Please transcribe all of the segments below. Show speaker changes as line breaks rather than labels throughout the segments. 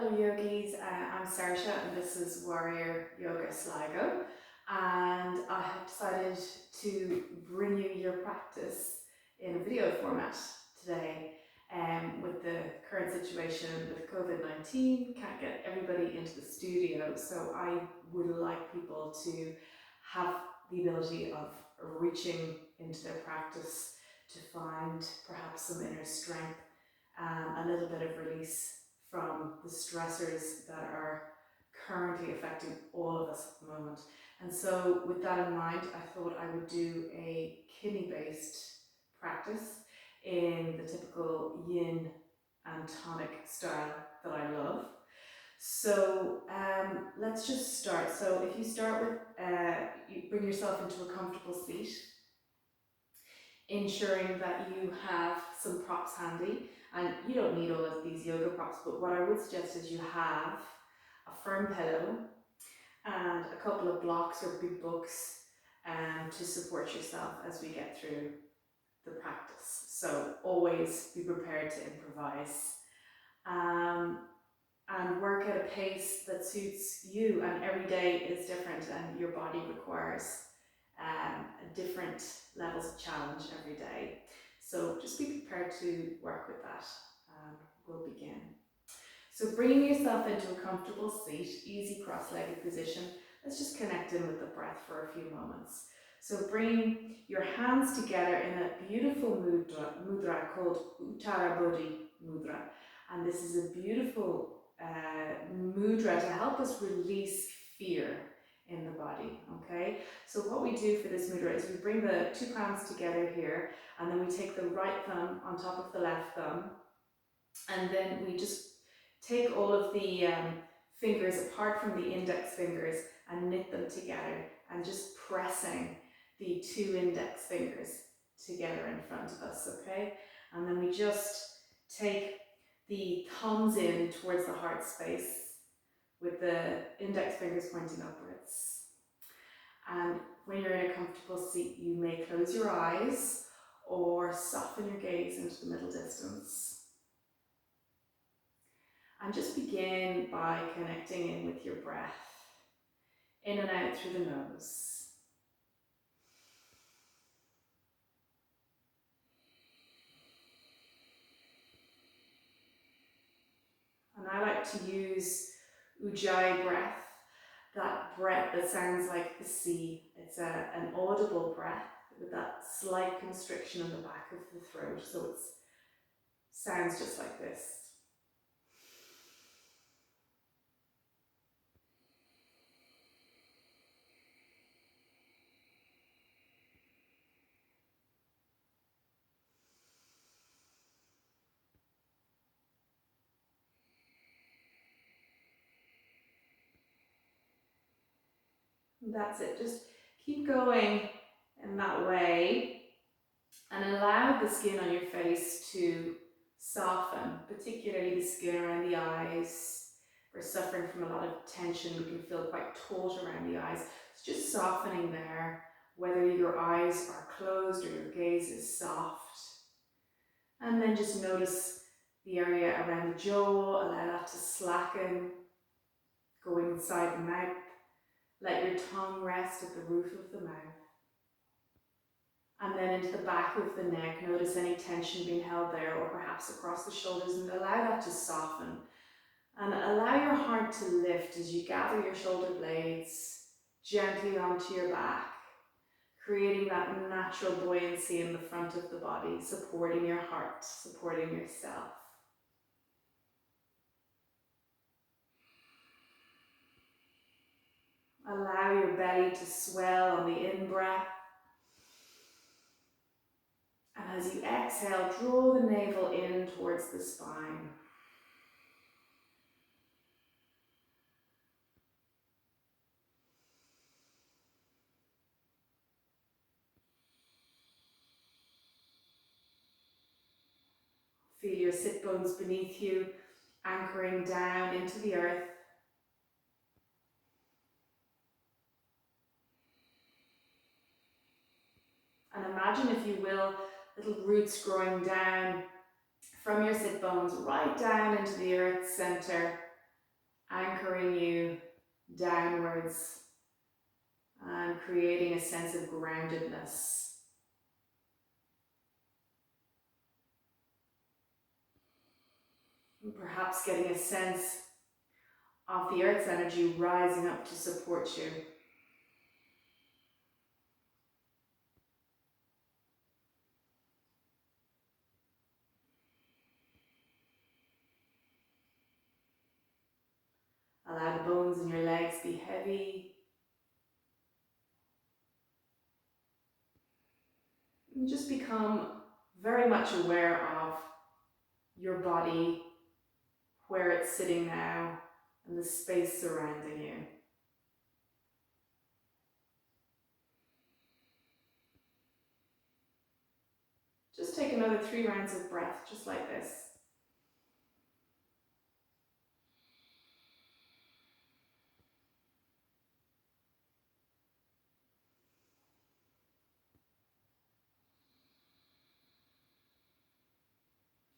Hello yogis, I'm Sarsha and this is Warrior Yoga Sligo, and I have decided to bring you your practice in a video format today. With the current situation with COVID-19, can't get everybody into the studio, so I would like people to have the ability of reaching into their practice to find perhaps some inner strength, a little bit of release from the stressors that are currently affecting all of us at the moment. And so with that in mind, I thought I would do a kidney-based practice in the typical Yin and Tonic style that I love. So let's just start. So if you start with, you bring yourself into a comfortable seat, ensuring that you have some props handy. And you don't need all of these yoga props, but what I would suggest is you have a firm pillow and a couple of blocks or big books to support yourself as we get through the practice. So always be prepared to improvise and work at a pace that suits you, and every day is different and your body requires different levels of challenge every day. So just be prepared to work with that, and we'll begin. So bringing yourself into a comfortable seat, easy cross-legged position. Let's just connect in with the breath for a few moments. So bring your hands together in a beautiful mudra called Uttara Bodhi Mudra. And this is a beautiful mudra to help us release fear in the body, okay? So what we do for this mudra is we bring the two palms together here, and then we take the right thumb on top of the left thumb, and then we just take all of the fingers apart from the index fingers and knit them together, and just pressing the two index fingers together in front of us, okay? And then we just take the thumbs in towards the heart space with the index fingers pointing upwards. And when you're in a comfortable seat, you may close your eyes or soften your gaze into the middle distance. And just begin by connecting in with your breath, in and out through the nose. And I like to use Ujjayi breath, that breath that sounds like the sea. It's an audible breath with that slight constriction in the back of the throat, so it sounds just like this. And that's it, just keep going in that way and allow the skin on your face to soften, particularly the skin around the eyes. If we're suffering from a lot of tension, we can feel quite taut around the eyes. It's just softening there, whether your eyes are closed or your gaze is soft. And then just notice the area around the jaw, allow that to slacken, going inside the mouth. Let your tongue rest at the roof of the mouth. And then into the back of the neck, notice any tension being held there, or perhaps across the shoulders, and allow that to soften. And allow your heart to lift as you gather your shoulder blades gently onto your back, creating that natural buoyancy in the front of the body, supporting your heart, supporting yourself. Allow your belly to swell on the in-breath. And as you exhale, draw the navel in towards the spine. Feel your sit bones beneath you, anchoring down into the earth. And imagine, if you will, little roots growing down from your sit bones right down into the earth's center, anchoring you downwards and creating a sense of groundedness. And perhaps getting a sense of the earth's energy rising up to support you. Allow the bones in your legs be heavy. And just become very much aware of your body, where it's sitting now, and the space surrounding you. Just take another 3 rounds of breath, just like this.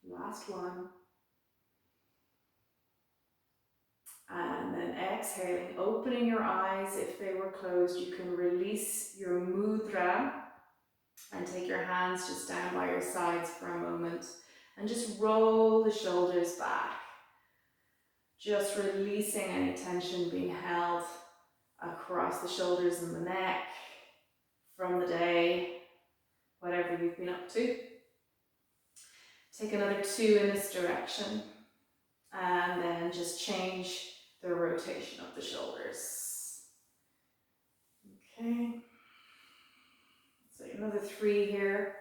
Last one. And then exhaling, opening your eyes. If they were closed, you can release your mudra and take your hands just down by your sides for a moment and just roll the shoulders back. Just releasing any tension being held across the shoulders and the neck from the day, whatever you've been up to. Take another 2 in this direction and then just change the rotation of the shoulders. Okay. So another 3 here.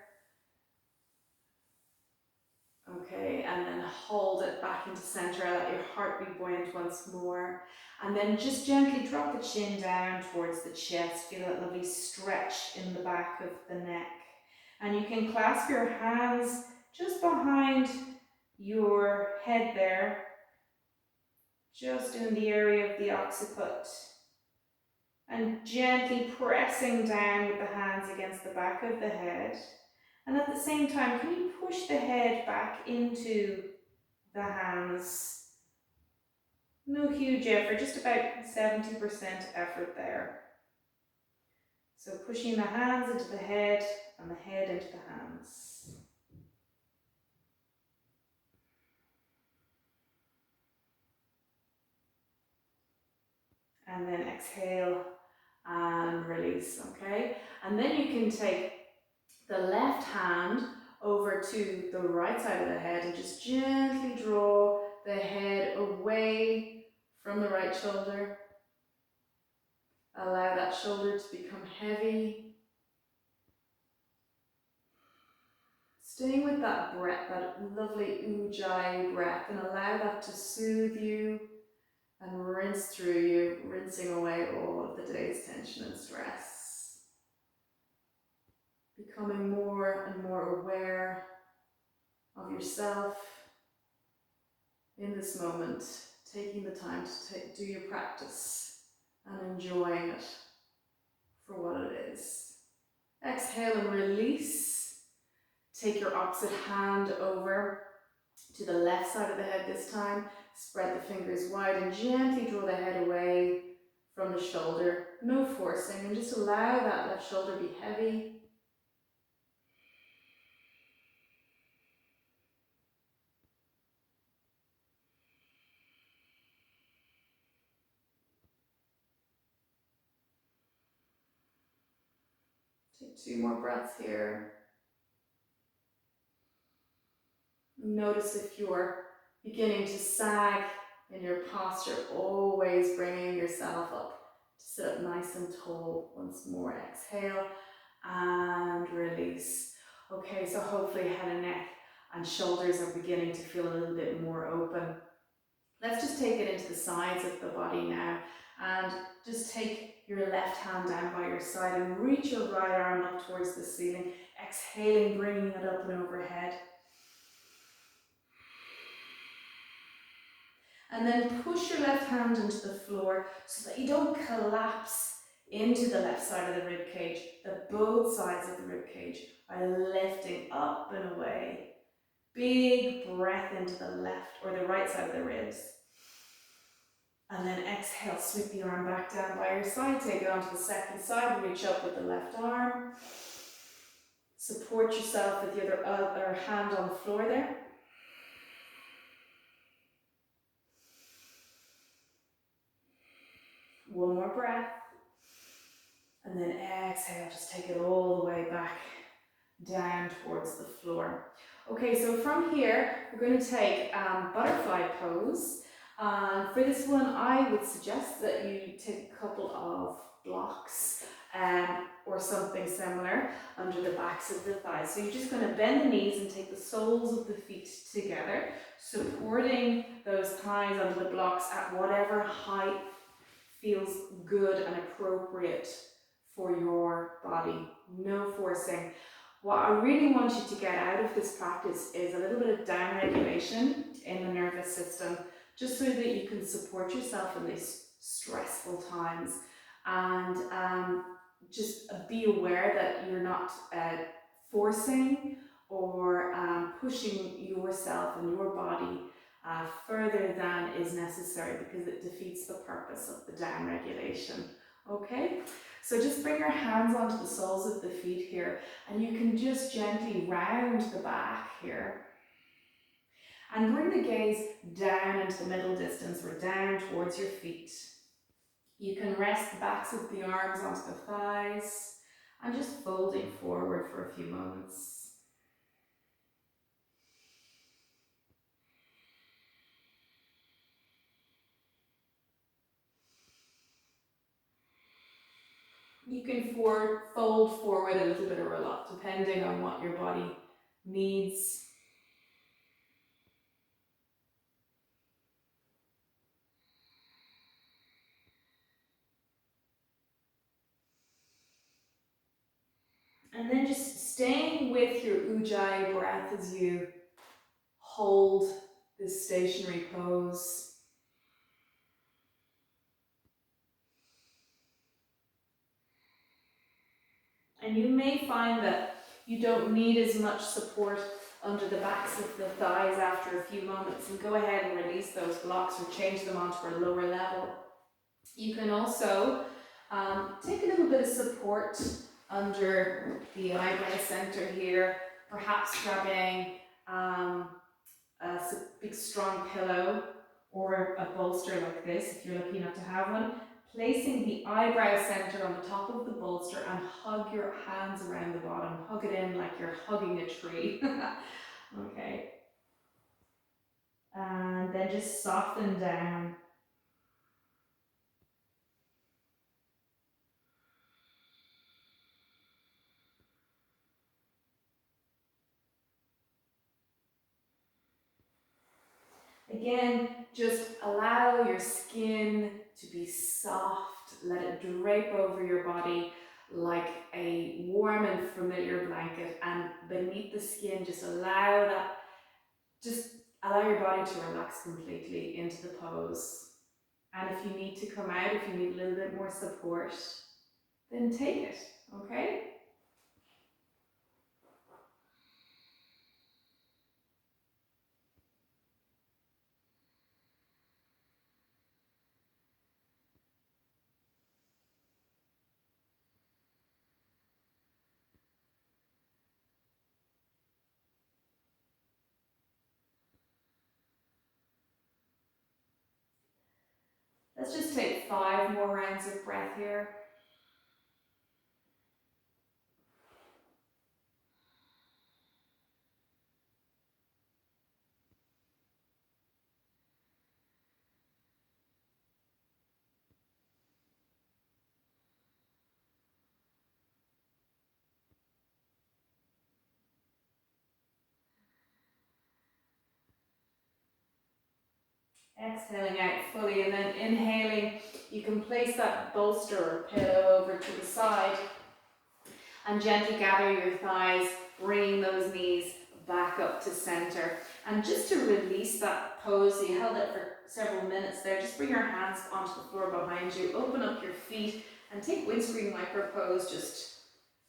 Okay, and then hold it back into center, let your heart be buoyant once more. And then just gently drop the chin down towards the chest. Feel that lovely stretch in the back of the neck. And you can clasp your hands just behind your head there, just in the area of the occiput. And gently pressing down with the hands against the back of the head. And at the same time, can you push the head back into the hands? No huge effort, just about 70% effort there. So pushing the hands into the head and the head into the hands. And then exhale and release, okay? And then you can take the left hand over to the right side of the head and just gently draw the head away from the right shoulder. Allow that shoulder to become heavy. Staying with that breath, that lovely ujjayi breath, and allow that to soothe you and rinse through you, rinsing away all of the day's tension and stress. Becoming more and more aware of yourself in this moment, taking the time to do your practice and enjoying it for what it is. Exhale and release. Take your opposite hand over to the left side of the head this time. Spread the fingers wide and gently draw the head away from the shoulder. No forcing, and just allow that left shoulder be heavy. Take 2 more breaths here. Notice if you're beginning to sag in your posture, always bringing yourself up to sit up nice and tall. Once more, exhale and release. Okay, so hopefully head and neck and shoulders are beginning to feel a little bit more open. Let's just take it into the sides of the body now and just take your left hand down by your side and reach your right arm up towards the ceiling. Exhaling, bringing it up and overhead. And then push your left hand into the floor so that you don't collapse into the left side of the rib cage, that both sides of the rib cage are lifting up and away. Big breath into the left or the right side of the ribs. And then exhale, sweep the arm back down by your side, take it onto the second side, reach up with the left arm. Support yourself with the other hand on the floor there. One more breath. And then exhale, just take it all the way back down towards the floor. Okay, so from here, we're going to take butterfly pose. For this one, I would suggest that you take a couple of blocks or something similar under the backs of the thighs. So you're just going to bend the knees and take the soles of the feet together, supporting those thighs under the blocks at whatever height feels good and appropriate for your body. No forcing. What I really want you to get out of this practice is a little bit of down regulation in the nervous system, just so that you can support yourself in these stressful times, and just be aware that you're not forcing or pushing yourself and your body further than is necessary, because it defeats the purpose of the down regulation. Okay, so just bring your hands onto the soles of the feet here, and you can just gently round the back here and bring the gaze down into the middle distance or down towards your feet. You can rest the backs of the arms onto the thighs and just folding forward for a few moments. You can fold forward a little bit or a lot, depending on what your body needs. And then just staying with your ujjayi breath as you hold this stationary pose. And you may find that you don't need as much support under the backs of the thighs after a few moments, and go ahead and release those blocks or change them onto a lower level. You can also take a little bit of support under the eyebrow center here, perhaps grabbing a big strong pillow or a bolster like this if you're lucky enough to have one, placing the eyebrow center on the top of the bolster and hug your hands around the bottom. Hug it in like you're hugging a tree. Okay. And then just soften down. Again, just allow your skin to be soft. Let it drape over your body like a warm and familiar blanket, and beneath the skin, just allow your body to relax completely into the pose. And if you need to come out, if you need a little bit more support, then take it, okay? Let's just take 5 more rounds of breath here. Exhaling out fully, and then inhaling, you can place that bolster or pillow over to the side and gently gather your thighs, bringing those knees back up to center. And just to release that pose, so you held it for several minutes there, just bring your hands onto the floor behind you, open up your feet and take windscreen wiper pose, just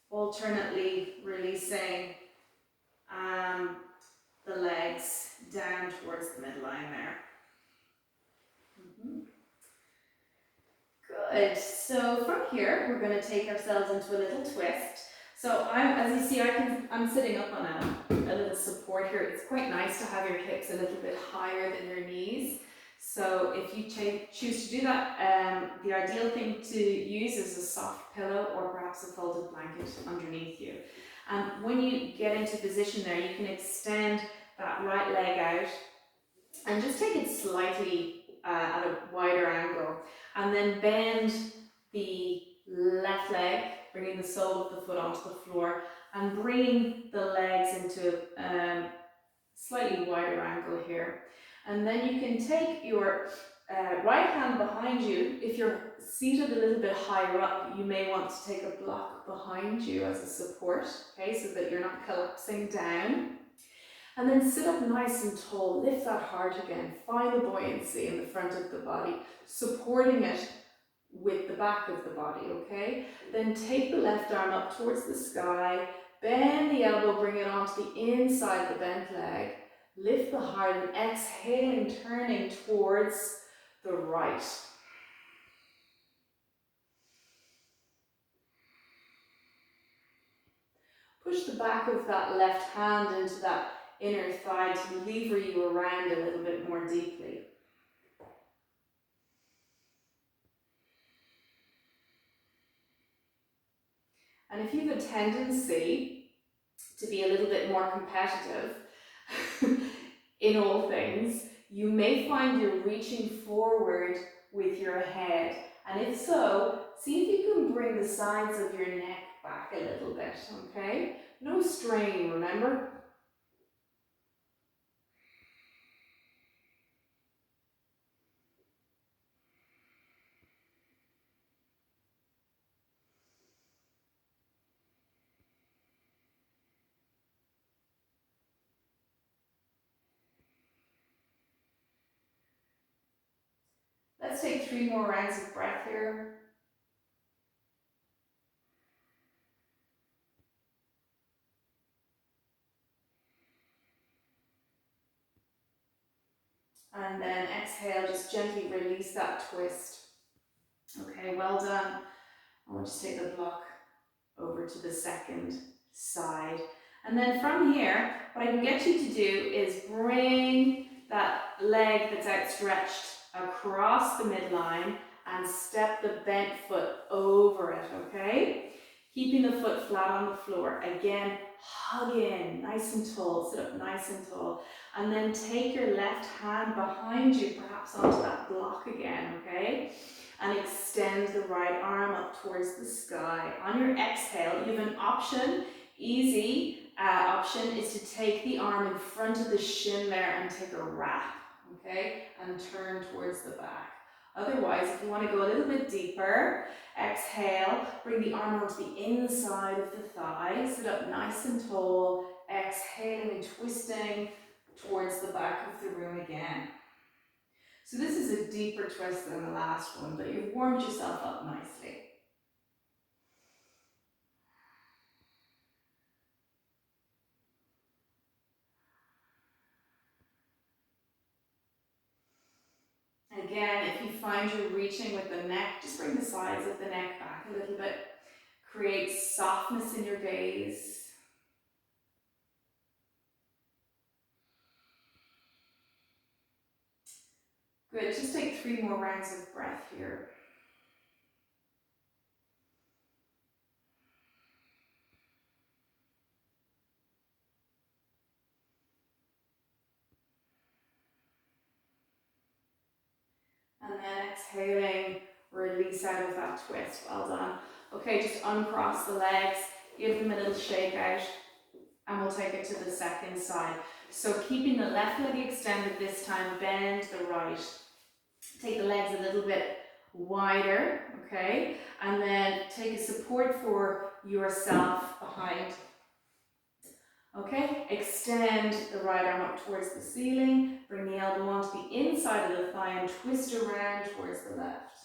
alternately releasing the legs down towards the midline there. Good. So from here, we're going to take ourselves into a little twist. So as you see, I'm sitting up on a little support here. It's quite nice to have your hips a little bit higher than your knees. So if you choose to do that, the ideal thing to use is a soft pillow or perhaps a folded blanket underneath you. And when you get into position there, you can extend that right leg out and just take it slightly at a wider angle, and then bend the left leg, bringing the sole of the foot onto the floor and bringing the legs into slightly wider angle here. And then you can take your right hand behind you. If you're seated a little bit higher up, you may want to take a block behind you as a support, okay, so that you're not collapsing down. And then sit up nice and tall, lift that heart again, find the buoyancy in the front of the body, supporting it with the back of the body, okay? Then take the left arm up towards the sky, bend the elbow, bring it onto the inside of the bent leg, lift the heart and exhaling, turning towards the right. Push the back of that left hand into that inner thigh to lever you around a little bit more deeply. And if you have a tendency to be a little bit more competitive in all things, you may find you're reaching forward with your head. And if so, see if you can bring the sides of your neck back a little bit, okay? No strain, remember? Let's take 3 more rounds of breath here. And then exhale, just gently release that twist. Okay, well done. I'll just take the block over to the second side. And then from here, what I can get you to do is bring that leg that's outstretched across the midline and step the bent foot over it, okay? Keeping the foot flat on the floor. Again, hug in, nice and tall, sit up nice and tall. And then take your left hand behind you, perhaps onto that block again, okay? And extend the right arm up towards the sky. On your exhale, you have an option, easy option is to take the arm in front of the shin there and take a wrap, okay? And turn towards the back. Otherwise, if you want to go a little bit deeper, exhale, bring the arm onto the inside of the thigh, sit up nice and tall, exhaling and twisting towards the back of the room again. So this is a deeper twist than the last one, but you've warmed yourself up nicely. Again, if you find you're reaching with the neck, just bring the sides of the neck back a little bit. Create softness in your gaze. Good, just take 3 more rounds of breath here. And then exhaling, release out of that twist. Well done. Okay, just uncross the legs, give them a little shake out, and we'll take it to the second side. So keeping the left leg extended this time, bend the right. Take the legs a little bit wider, okay? And then take a support for yourself behind. Okay, extend the right arm up towards the ceiling, bring the elbow onto the inside of the thigh and twist around towards the left.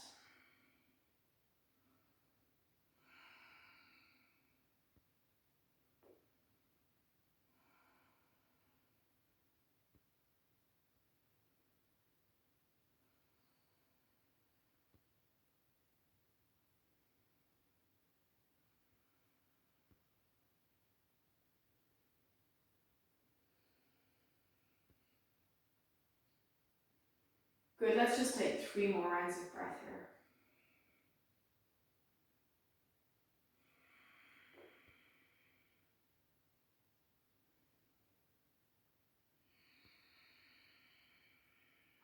Good, let's just take 3 more rounds of breath here.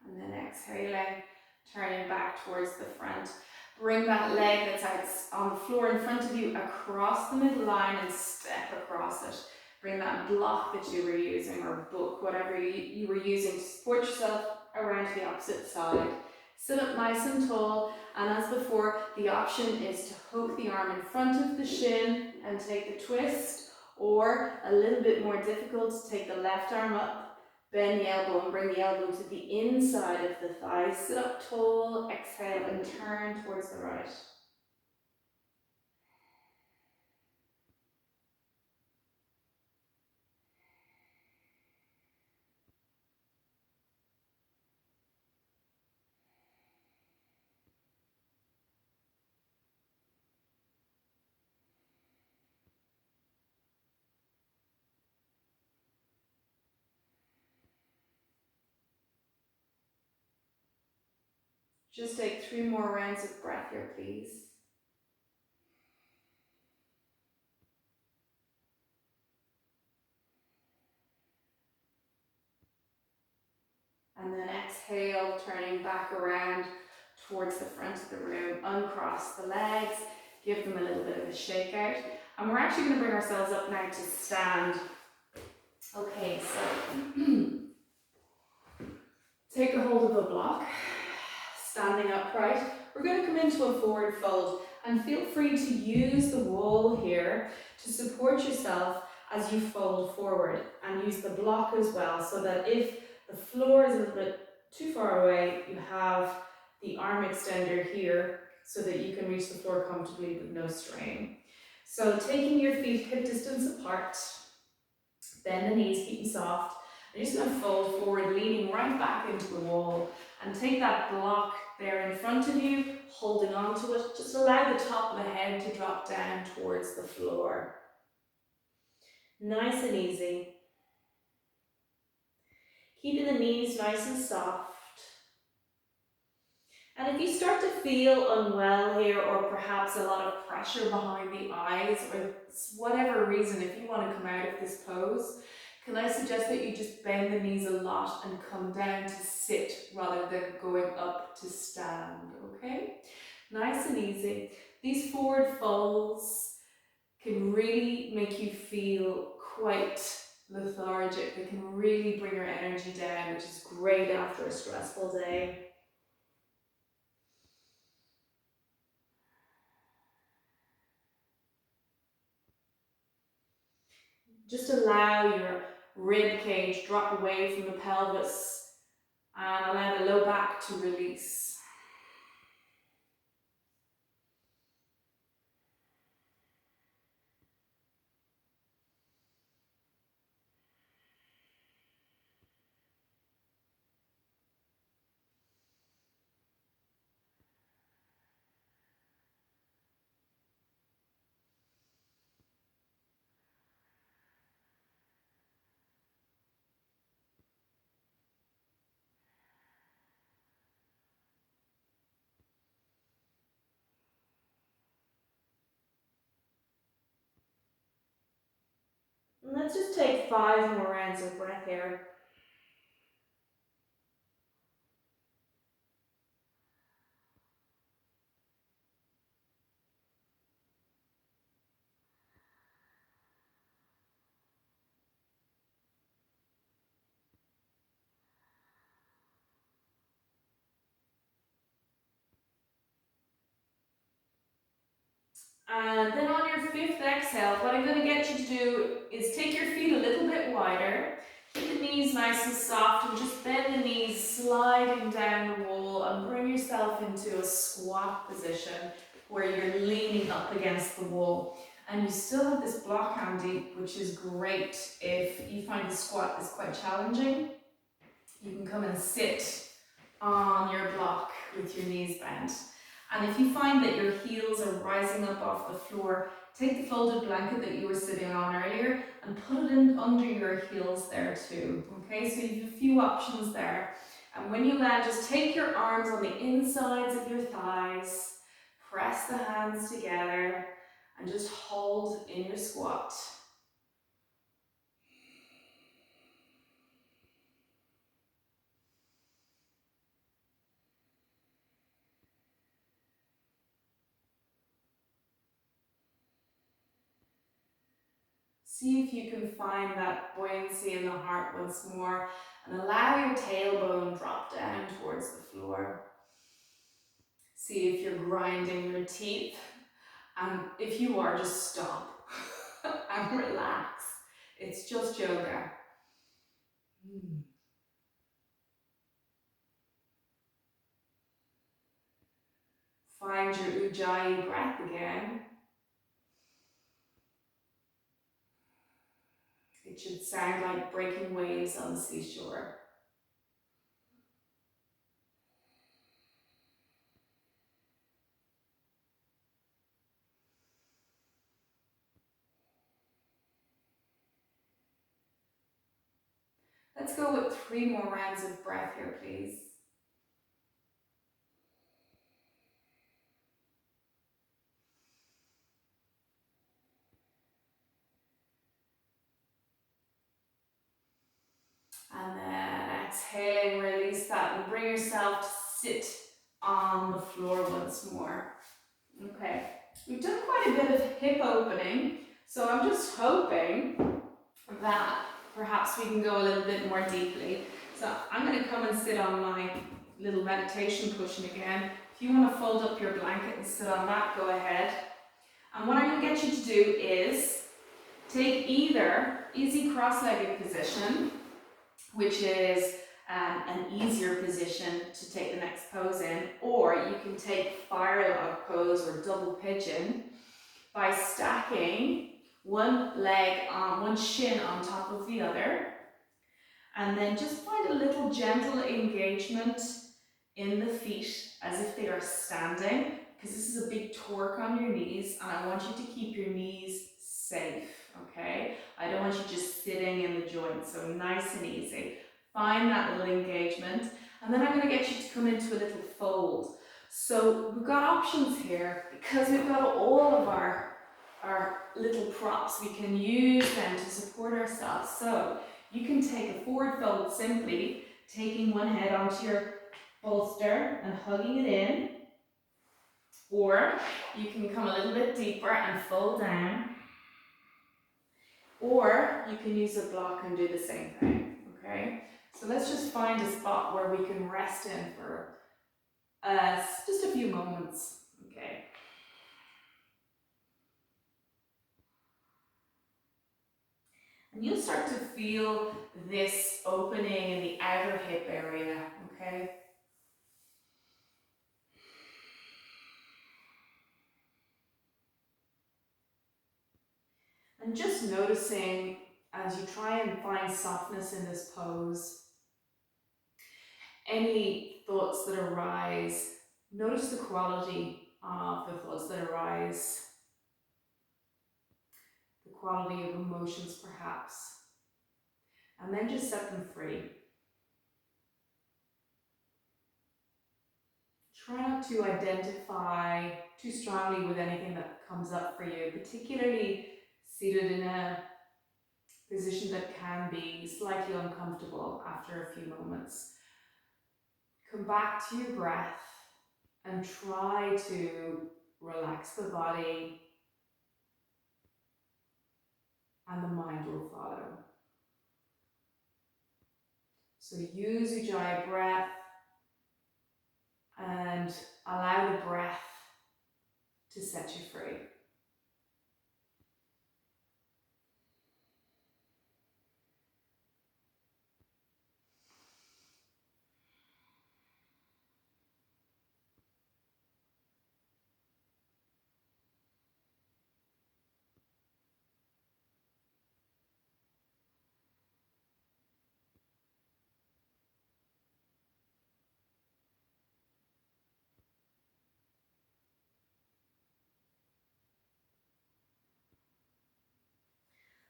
And then exhaling, turning back towards the front. Bring that leg that's out on the floor in front of you across the middle line and step across it. Bring that block that you were using, or book, whatever you were using to support yourself, around to the opposite side. Sit up nice and tall, and as before, the option is to hook the arm in front of the shin and take the twist, or a little bit more difficult, to take the left arm up, bend the elbow and bring the elbow to the inside of the thigh. Sit up tall, exhale and turn towards the right. Just take 3 more rounds of breath here, please. And then exhale, turning back around towards the front of the room. Uncross the legs, give them a little bit of a shake out. And we're actually going to bring ourselves up now to stand. Okay, so take a hold of a block, standing upright. We're going to come into a forward fold, and feel free to use the wall here to support yourself as you fold forward, and use the block as well, so that if the floor is a little bit too far away, you have the arm extender here so that you can reach the floor comfortably with no strain. So taking your feet hip distance apart, bend the knees, keep them soft. You're just going to fold forward, leaning right back into the wall, and take that block there in front of you, holding on to it. Just allow the top of the head to drop down towards the floor. Nice and easy. Keeping the knees nice and soft. And if you start to feel unwell here, or perhaps a lot of pressure behind the eyes, or whatever reason, if you want to come out of this pose, can I suggest that you just bend the knees a lot and come down to sit rather than going up to stand, okay? Nice and easy. These forward folds can really make you feel quite lethargic. They can really bring your energy down, which is great after a stressful day. Just allow your rib cage drop away from the pelvis, and allow the low back to release. And let's just take 5 more rounds of breath here. And then on your 5th exhale, what I'm going to get you to do is take your feet a little bit wider, keep the knees nice and soft, and just bend the knees, sliding down the wall, and bring yourself into a squat position where you're leaning up against the wall. And you still have this block handy, which is great if you find the squat is quite challenging. You can come and sit on your block with your knees bent. And if you find that your heels are rising up off the floor, take the folded blanket that you were sitting on earlier and put it in under your heels there too. Okay, so you have a few options there. And when you land, just take your arms on the insides of your thighs, press the hands together, and just hold in your squat. See if you can find that buoyancy in the heart once more, and allow your tailbone drop down towards the floor. See if you're grinding your teeth, and if you are, just stop and relax. It's just yoga. Find your Ujjayi breath again. It should sound like breaking waves on the seashore. Let's go with 3 more rounds of breath here, please. And then exhaling, release that, and bring yourself to sit on the floor once more. Okay, we've done quite a bit of hip opening, so I'm just hoping that perhaps we can go a little bit more deeply. So I'm going to come and sit on my little meditation cushion again. If you want to fold up your blanket and sit on that, go ahead. And what I'm going to get you to do is take either easy cross-legged position, which is an easier position to take the next pose in, or you can take fire log pose or double pigeon by stacking one leg on one shin on top of the other, and then just find a little gentle engagement in the feet as if they are standing, because this is a big torque on your knees, and I want you to keep your knees safe, okay? I don't want you just sitting in the joint, so nice and easy. Find that little engagement, and then I'm going to get you to come into a little fold. So we've got options here, because we've got all of our little props, we can use them to support ourselves. So you can take a forward fold simply, taking one head onto your bolster and hugging it in, or you can come a little bit deeper and fold down, or you can use a block and do the same thing, okay? So let's just find a spot where we can rest in for just a few moments, okay? And you'll start to feel this opening in the outer hip area, okay? And just noticing as you try and find softness in this pose, any thoughts that arise, notice the quality of the thoughts that arise, the quality of emotions perhaps, and then just set them free. Try not to identify too strongly with anything that comes up for you, particularly seated in a position that can be slightly uncomfortable after a few moments. Come back to your breath and try to relax the body, and the mind will follow. So use Ujjayi breath and allow the breath to set you free.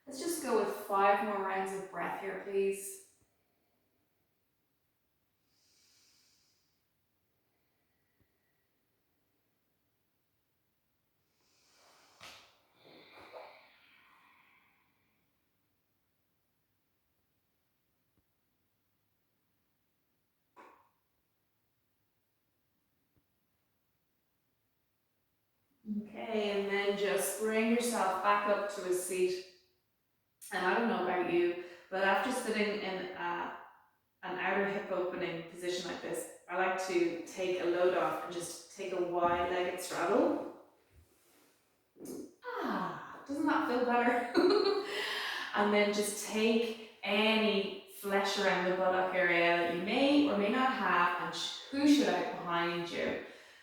Let's just go with 5 more rounds of breath here, please. Okay, and then just bring yourself back up to a seat. And I don't know about you, but after sitting in an outer hip opening position like this, I like to take a load off and just take a wide-legged straddle. Doesn't that feel better? And then just take any flesh around the buttock area that you may or may not have and push it out behind you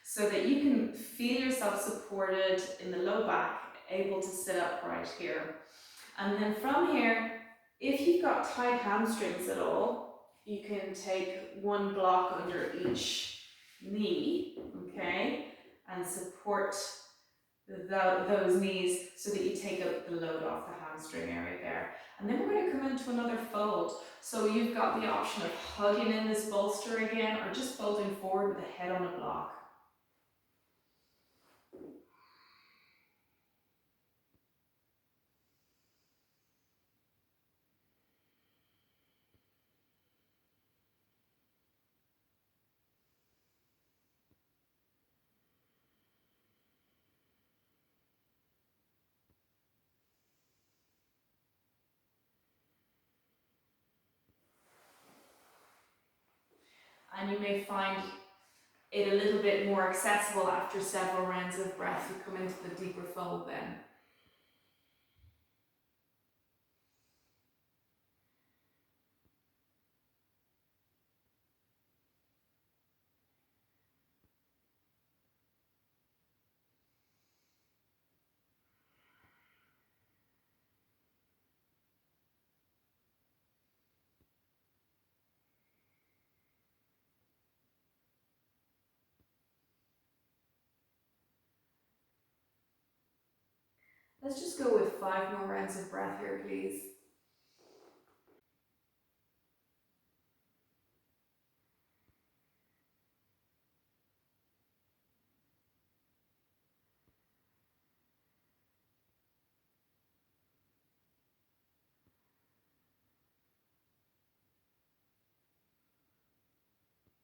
so that you can feel yourself supported in the low back, able to sit upright here. And then from here, if you've got tight hamstrings at all, you can take one block under each knee, okay, and support those knees so that you take up the load off the hamstring area there. And then we're going to come into another fold. So you've got the option of hugging in this bolster again or just folding forward with the head on a block. And you may find it a little bit more accessible after several rounds of breath. You come into the deeper fold then. Let's just go with 5 more rounds of breath here, please.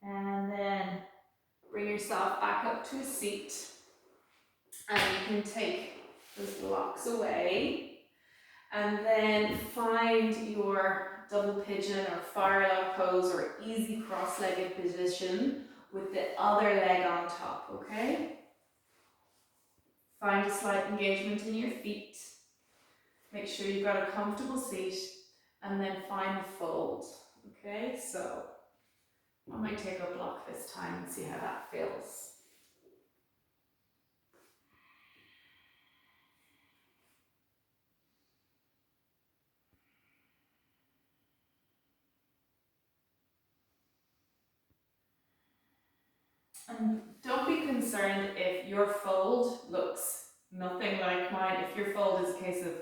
And then bring yourself back up to a seat. And you can take those blocks away. And then find your double pigeon or firelog pose or easy cross-legged position with the other leg on top, okay? Find a slight engagement in your feet. Make sure you've got a comfortable seat and then find the fold, okay? So I might take a block this time and see how that feels. And don't be concerned if your fold looks nothing like mine. If your fold is a case of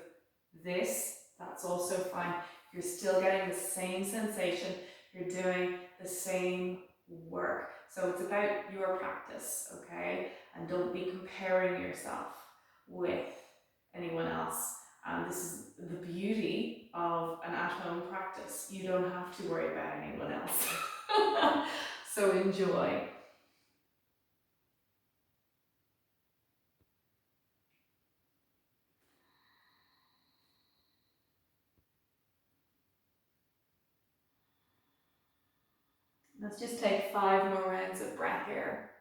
this, that's also fine. You're still getting the same sensation. You're doing the same work. So it's about your practice, okay? And don't be comparing yourself with anyone else. This is the beauty of an at-home practice. You don't have to worry about anyone else. So enjoy. Let's just take 5 more rounds of breath here.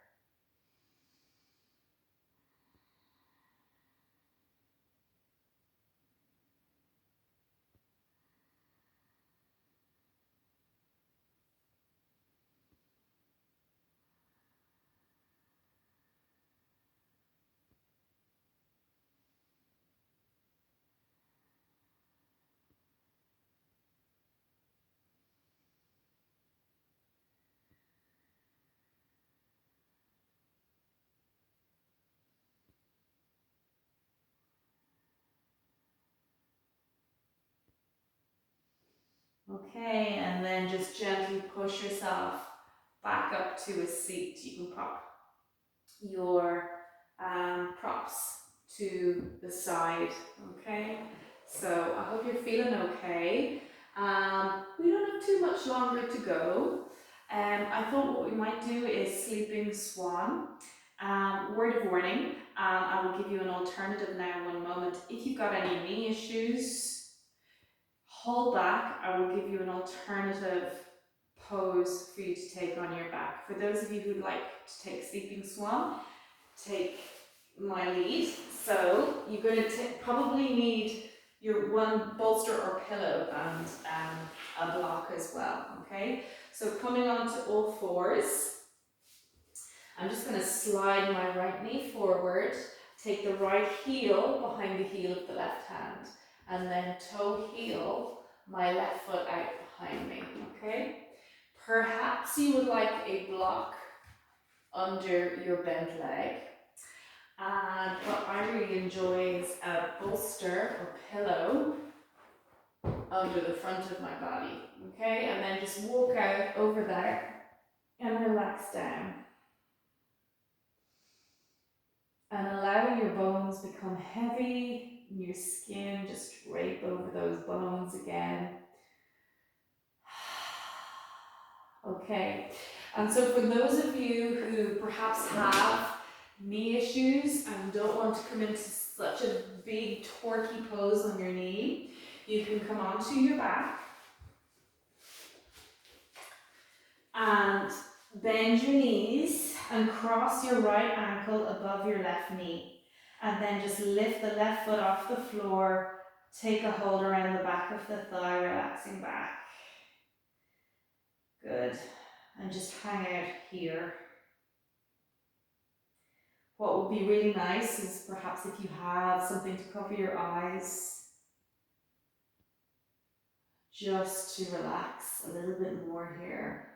Okay, and then just gently push yourself back up to a seat. You can pop your props to the side, okay? So I hope you're feeling okay. We don't have too much longer to go. I thought what we might do is sleeping swan. Word of warning, I will give you an alternative now in one moment. If you've got any knee issues, hold back. I will give you an alternative pose for you to take on your back. For those of you who'd like to take sleeping swan, take my lead. So you're going to probably need your one bolster or pillow and a block as well, okay? So coming onto all fours, I'm just going to slide my right knee forward, take the right heel behind the heel of the left hand, and then toe heel my left foot out behind me, okay? Perhaps you would like a block under your bent leg. And what I really enjoy is a bolster or pillow under the front of my body, okay? And then just walk out over there and relax down. And allow your bones become heavy, and your skin just drape over those bones again. Okay, and so for those of you who perhaps have knee issues and don't want to come into such a big torquey pose on your knee, you can come onto your back and bend your knees and cross your right ankle above your left knee, and then just lift the left foot off the floor, take a hold around the back of the thigh, relaxing back. Good, and just hang out here. What would be really nice is perhaps if you have something to cover your eyes, just to relax a little bit more here.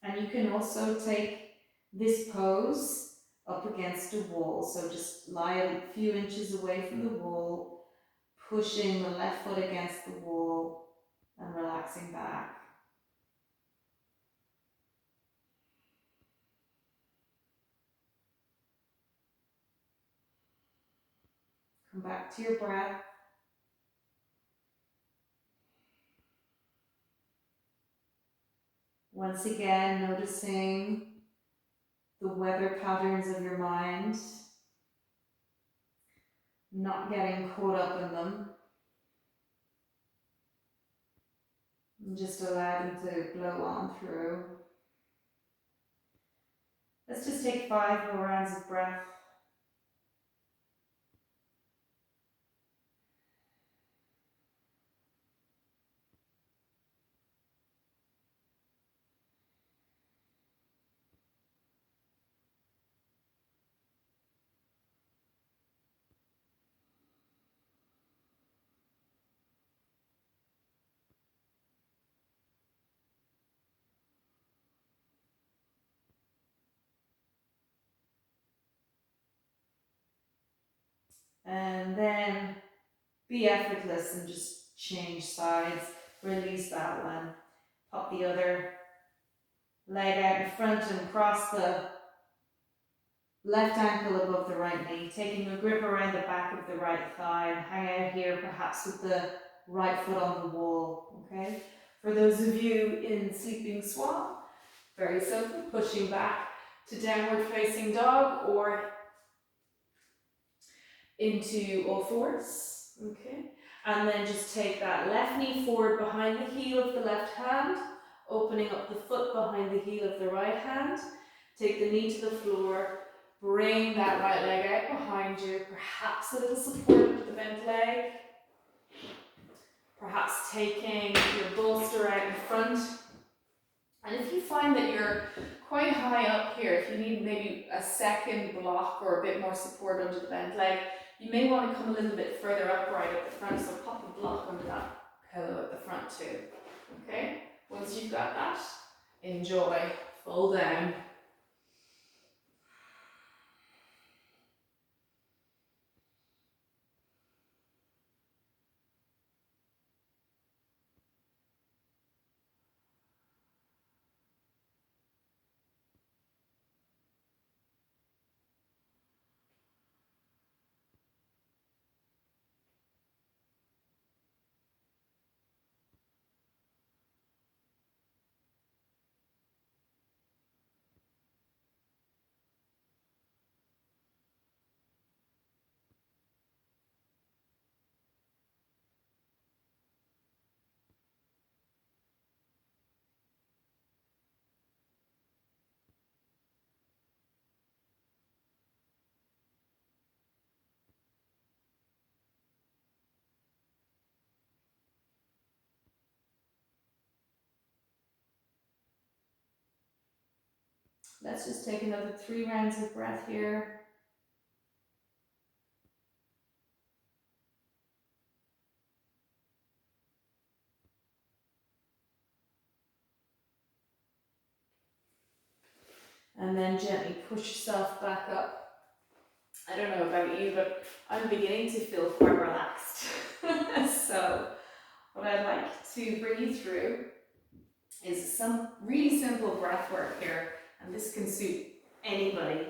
And you can also take this pose up against a wall. So just lie a few inches away from the wall, pushing the left foot against the wall and relaxing back. Come back to your breath. Once again, noticing the weather patterns of your mind, not getting caught up in them. And just allow them to blow on through. Let's just take 5 more rounds of breath. And then be effortless and just change sides. Release that one. Pop the other leg out in front and cross the left ankle above the right knee, taking a grip around the back of the right thigh and hang out here perhaps with the right foot on the wall, okay? For those of you in sleeping swan, very simple, pushing back to downward facing dog or into all fours, okay? And then just take that left knee forward behind the heel of the left hand, opening up the foot behind the heel of the right hand. Take the knee to the floor, bring that right leg out behind you, perhaps a little support with the bent leg, perhaps taking your bolster out in front. And if you find that you're quite high up here, if you need maybe a second block or a bit more support under the bent leg, you may want to come a little bit further upright at the front, so pop a block under that pillow at the front too. Okay? Once you've got that, enjoy. Fold down. Let's just take another 3 rounds of breath here. And then gently push yourself back up. I don't know about you, but I'm beginning to feel quite relaxed. So what I'd like to bring you through is some really simple breath work here, and this can suit anybody.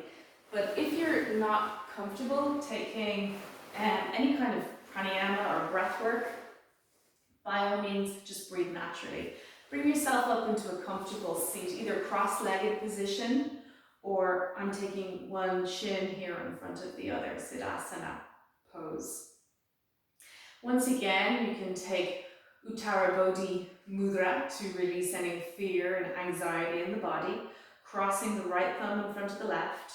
But if you're not comfortable taking any kind of pranayama or breath work, by all means, just breathe naturally. Bring yourself up into a comfortable seat, either cross-legged position, or I'm taking one shin here in front of the other, Siddhasana pose. Once again, you can take Uttara Bodhi Mudra to release any fear and anxiety in the body, crossing the right thumb in front of the left,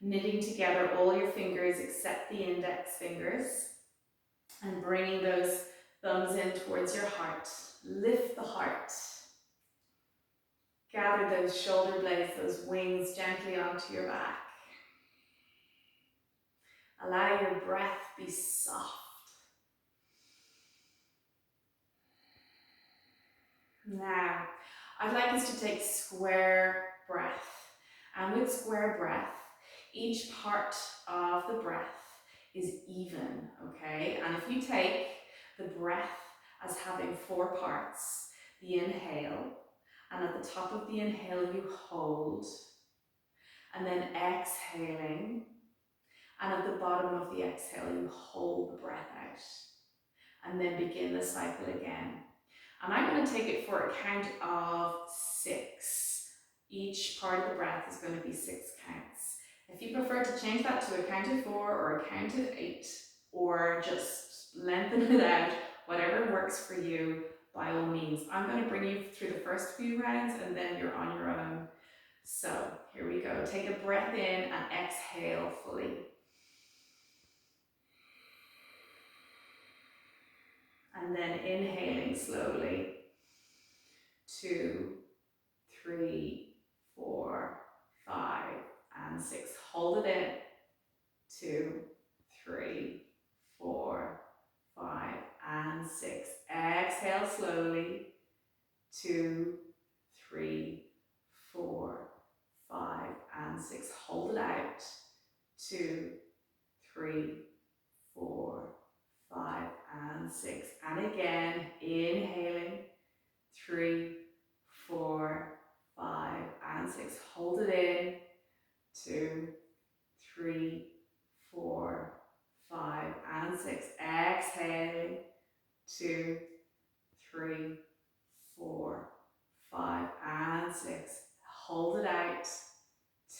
knitting together all your fingers except the index fingers, and bringing those thumbs in towards your heart. Lift the heart. Gather those shoulder blades, those wings gently onto your back. Allow your breath be soft. Now, I'd like us to take square breath. And with square breath, each part of the breath is even, okay? And if you take the breath as having 4 parts, the inhale, and at the top of the inhale you hold, and then exhaling, and at the bottom of the exhale you hold the breath out, and then begin the cycle again. And I'm going to take it for a count of 6. Each part of the breath is going to be 6 counts. If you prefer to change that to a count of 4 or a count of 8, or just lengthen it out, whatever works for you, by all means. I'm going to bring you through the first few rounds and then you're on your own. So here we go. Take a breath in and exhale fully. And then inhaling slowly. 2, 3, 4, 5, and 6. Hold it in. 2, 3, 4, 5, and 6. Exhale slowly. 2, 3, 4, 5, and 6. Hold it out. 2, 3, 4, 5, and 6. And again, inhaling. 3, 4, 5, and 6. Hold it in. 2, 3, 4, 5, and 6. Exhaling. 2, 3, 4, 5, and 6. Hold it out.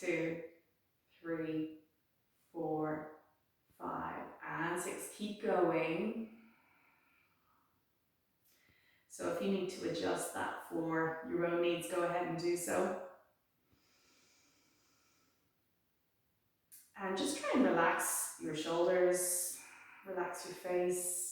2, 3, 4, 5, and 6. Keep going. So if you need to adjust that for your own needs, go ahead and do so. And just try and relax your shoulders, relax your face.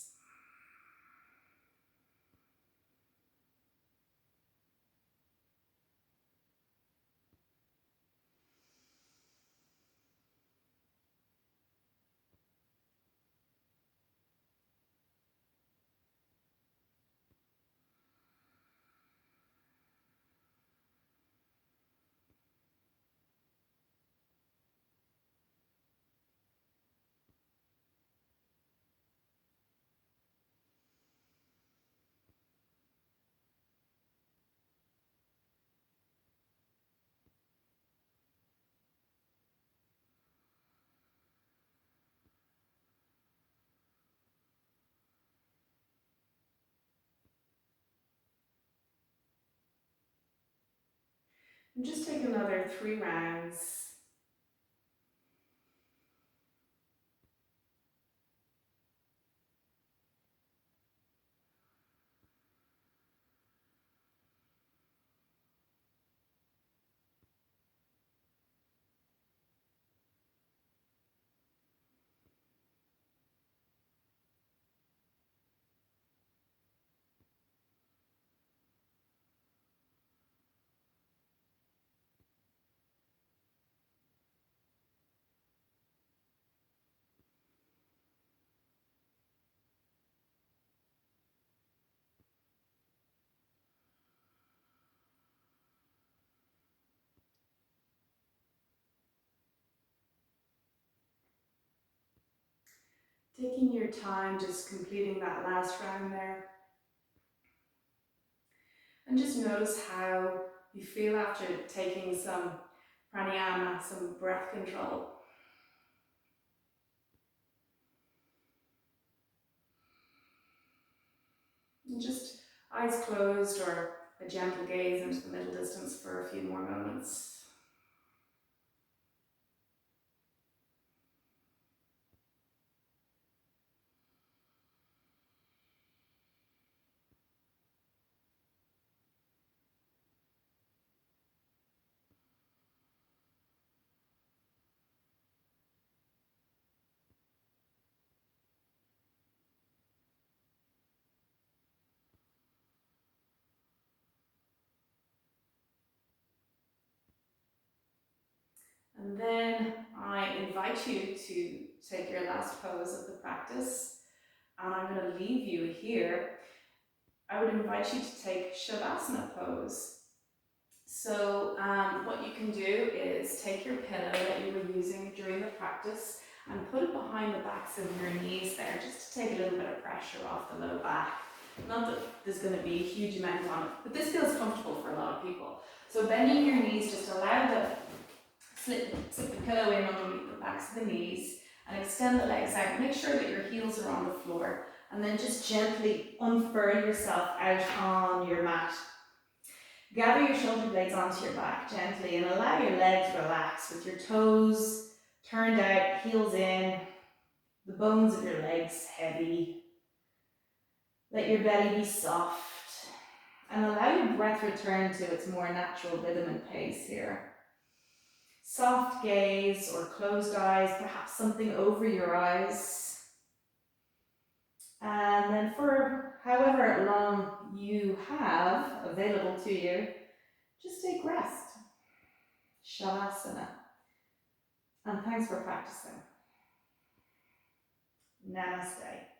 And just take another 3 rounds. Taking your time, just completing that last round there. And just notice how you feel after taking some pranayama, some breath control. And just eyes closed or a gentle gaze into the middle distance for a few more moments. And then I invite you to take your last pose of the practice, and I'm going to leave you here. I would invite you to take Shavasana pose. So what you can do is take your pillow that you were using during the practice and put it behind the backs of your knees there, just to take a little bit of pressure off the low back. Not that there's going to be a huge amount on it, but this feels comfortable for a lot of people. So bending your knees, just allow the slip the pillow in underneath the backs of the knees and extend the legs out. Make sure that your heels are on the floor, and then just gently unfurl yourself out on your mat. Gather your shoulder blades onto your back gently and allow your legs to relax with your toes turned out, heels in, the bones of your legs heavy. Let your belly be soft and allow your breath return to its more natural rhythm and pace here. Soft gaze or closed eyes, perhaps something over your eyes. And then for however long you have available to you, just take rest. Shavasana. And thanks for practicing. Namaste.